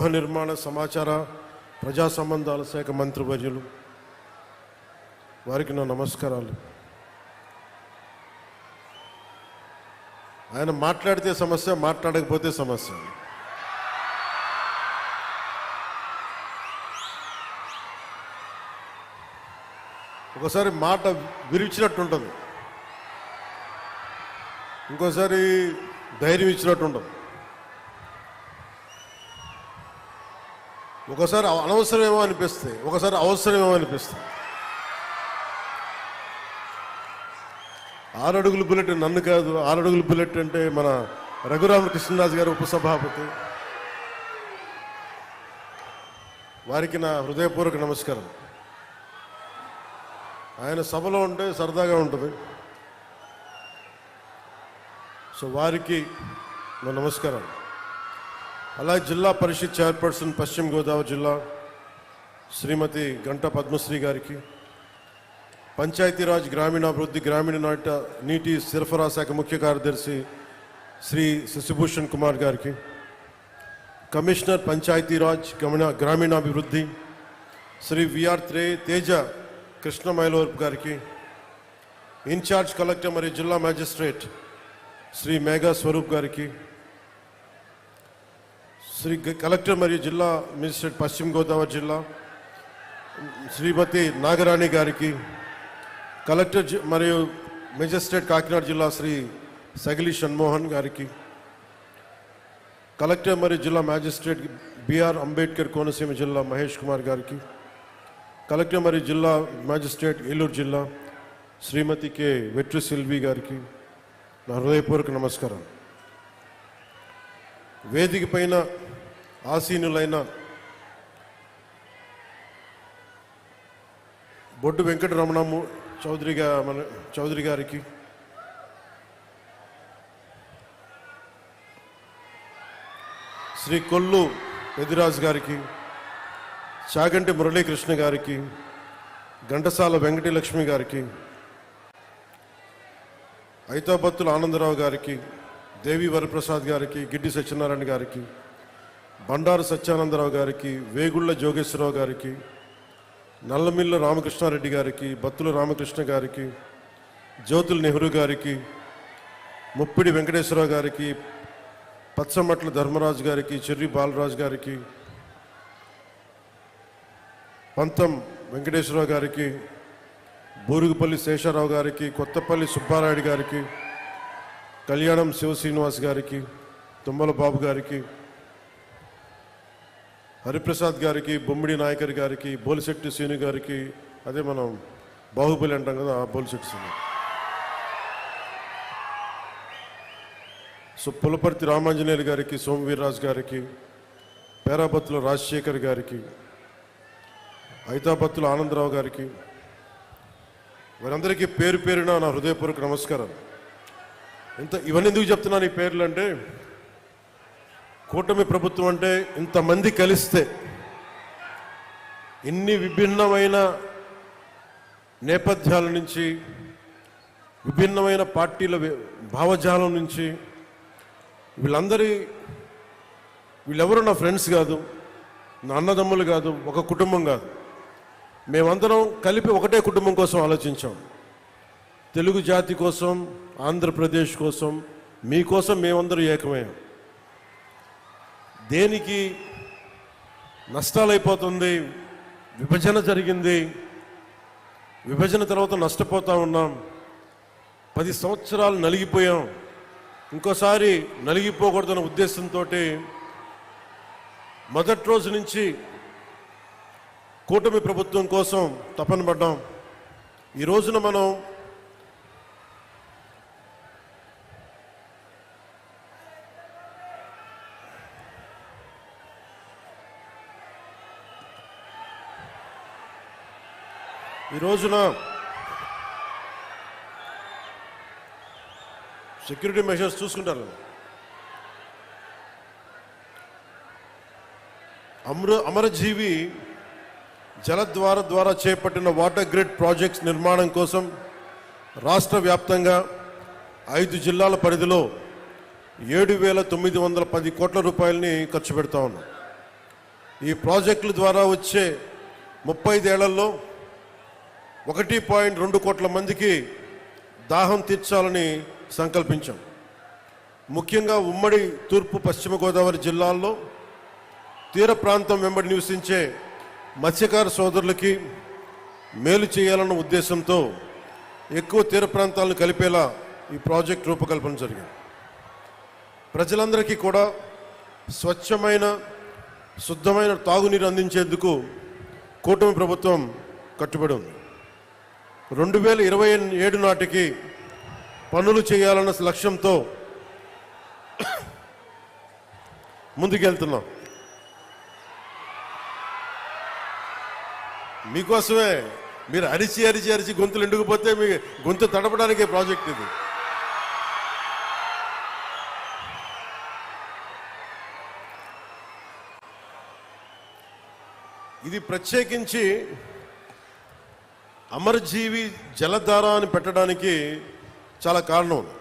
గృహ నిర్మాణ సమాచార ప్రజా సంబంధాల శాఖ మంత్రివర్యులు వారికి నా నమస్కారాలు. ఆయన మాట్లాడితే సమస్య, మాట్లాడకపోతే సమస్య. ఒకసారి మాట విరిచినట్టు ఉంటుంది, ఇంకోసారి ధైర్యం ఇచ్చినట్టు ఉండదు, ఒకసారి అనవసరమేమో అనిపిస్తాయి, ఒకసారి అవసరమేమో అనిపిస్తాయి. 6 అడుగుల బుల్లెట్ నన్ను కాదు, 6 అడుగుల బుల్లెట్ అంటే మన రఘురామకృష్ణరాజు గారు ఉపసభాపతి, వారికి నా హృదయపూర్వక నమస్కారం. ఆయన సభలో ఉంటే సరదాగా ఉంటుంది, సో వారికి నా నమస్కారం. అలాగే జిల్లా పరిషత్ చైర్పర్సన్ పశ్చిమ గోదావరి జిల్లా శ్రీమతి గంటా పద్మశ్రీ గారికి, పంచాయతీరాజ్ గ్రామీణాభివృద్ధి గ్రామీణ నీటి సరఫరా శాఖ ముఖ్య కార్యదర్శి శ్రీ శశిభూషణ్ కుమార్ గారికి, కమిషనర్ పంచాయతీరాజ్ గ్రామీణాభివృద్ధి శ్రీ విఆర్ తేజ కృష్ణమైలవరపు గారికి, ఇన్ఛార్జ్ కలెక్టర్ మరియు జిల్లా మ్యాజిస్ట్రేట్ శ్రీ మేఘా స్వరూప్ గారికి, శ్రీ కలెక్టర్ మరియు జిల్లా మేజిస్ట్రేట్ పశ్చిమ గోదావరి జిల్లా శ్రీమతి నాగరాణి గారికి, కలెక్టర్ మరియు మేజిస్ట్రేట్ కాకినాడ జిల్లా శ్రీ సగిలి షణ్మోహన్ గారికి, కలెక్టర్ మరియు జిల్లా మ్యాజిస్ట్రేట్ బిఆర్ అంబేద్కర్ కోనసీమ జిల్లా మహేష్ కుమార్ గారికి, కలెక్టర్ మరియు జిల్లా మ్యాజిస్ట్రేట్ ఏలూరు జిల్లా శ్రీమతి కె వెట్రి సిల్వి గారికి నా హృదయపూర్వక నమస్కారం. వేదిక పైన ఆసీనులైన బొడ్డు వెంకటరమణము చౌదరి గారికి, శ్రీ కొల్లు పెదిరాజు గారికి, చాగంటి మురళీకృష్ణ గారికి, ఘంటసాల వెంకటలక్ష్మి గారికి, ఐతాబత్తుల ఆనందరావు గారికి, దేవి వరప్రసాద్ గారికి, గిడ్డి సత్యనారాయణ గారికి, బండారు సత్యానందరావు గారికి, వేగుళ్ల జోగేశ్వరరావు గారికి, నల్లమిల్ల రామకృష్ణారెడ్డి గారికి, బత్తుల రామకృష్ణ గారికి, జ్యోతుల నెహ్రూ గారికి, ముప్పిడి వెంకటేశ్వరరావు గారికి, పచ్చమట్ల ధర్మరాజు గారికి, చెర్రి బాలరాజు గారికి, పంతం వెంకటేశ్వరరావు గారికి, బూరుగుపల్లి శేషారావు గారికి, కొత్తపల్లి సుబ్బారాయుడు గారికి, కళ్యాణం శివ శ్రీనివాస్ గారికి, తుమ్మల బాబు గారికి, హరిప్రసాద్ గారికి, బొమ్మిడి నాయకర్ గారికి, బోలిశెట్టి శ్రీను గారికి, అదే మనం బాహుబలి అంటాం కదా, ఆ బోలిశెట్టి శ్రీను, సో పులపర్తి రామాంజనేయులు గారికి, సోమవీర్రాజు గారికి, పేరాబత్తుల రాజశేఖర్ గారికి, ఐతాబత్తుల ఆనందరావు గారికి, వారందరికీ పేరు పేరున నా హృదయపూర్వక నమస్కారం. ఇవన్నీ ఎందుకు చెప్తున్నాను ఈ పేర్లు అంటే, కూటమి ప్రభుత్వం అంటే ఇంతమంది కలిస్తే, ఇన్ని విభిన్నమైన నేపథ్యాల నుంచి, విభిన్నమైన పార్టీల భావజాలం నుంచి, వీళ్ళెవరు నా ఫ్రెండ్స్ కాదు, నా అన్నదమ్ములు కాదు, ఒక కుటుంబం కాదు, మేమందరం కలిపి ఒకటే కుటుంబం కోసం ఆలోచించాం. తెలుగు జాతి కోసం, ఆంధ్రప్రదేశ్ కోసం, మీకోసం మేమందరూ ఏకమయ్యాం. దేనికి నష్టాలైపోతుంది, విభజన జరిగింది, విభజన తర్వాత నష్టపోతూ ఉన్నాం, 10 సంవత్సరాలు నలిగిపోయాం, ఇంకోసారి నలిగిపోకూడదన్న ఉద్దేశంతో మొదటి రోజు నుంచి కూటమి ప్రభుత్వం కోసం తపన పడ్డాం. ఈ రోజున మనం సెక్యూరిటీ మెషర్స్ చూసుకుంటారు. అమరజీవి జలద్వార ద్వారా చేపట్టిన వాటర్ గ్రిడ్ ప్రాజెక్ట్స్ నిర్మాణం కోసం రాష్ట్ర వ్యాప్తంగా 5 జిల్లాల పరిధిలో 7,910 కోట్ల రూపాయలని ఖర్చు పెడతా ఉన్నాం. ఈ ప్రాజెక్టుల ద్వారా వచ్చే 35 ఏళ్లలో 1.2 కోట్ల మందికి దాహం తీర్చాలని సంకల్పించాం. ముఖ్యంగా ఉమ్మడి తూర్పు పశ్చిమ గోదావరి జిల్లాల్లో తీర ప్రాంతం వెంబడి నివసించే మత్స్యకార సోదరులకి మేలు చేయాలన్న ఉద్దేశంతో ఎక్కువ తీర ప్రాంతాలను కలిపేలా ఈ ప్రాజెక్ట్ రూపకల్పన జరిగింది. ప్రజలందరికీ కూడా స్వచ్ఛమైన శుద్ధమైన తాగునీరు అందించేందుకు కూటమి ప్రభుత్వం కట్టుబడి ఉంది. 2027 నాటికి పనులు చేయాలన్న లక్ష్యంతో ముందుకెళ్తున్నాం. మీకోసమే. మీరు అరిచి అరిచి అరిచి గొంతులు ఎండుకుపోతే మీ గొంతు తడపడానికే ప్రాజెక్ట్ ఇది. ఇది ప్రత్యేకించి అమరజీవి జలధార అని పెట్టడానికి చాలా కారణం ఉంది.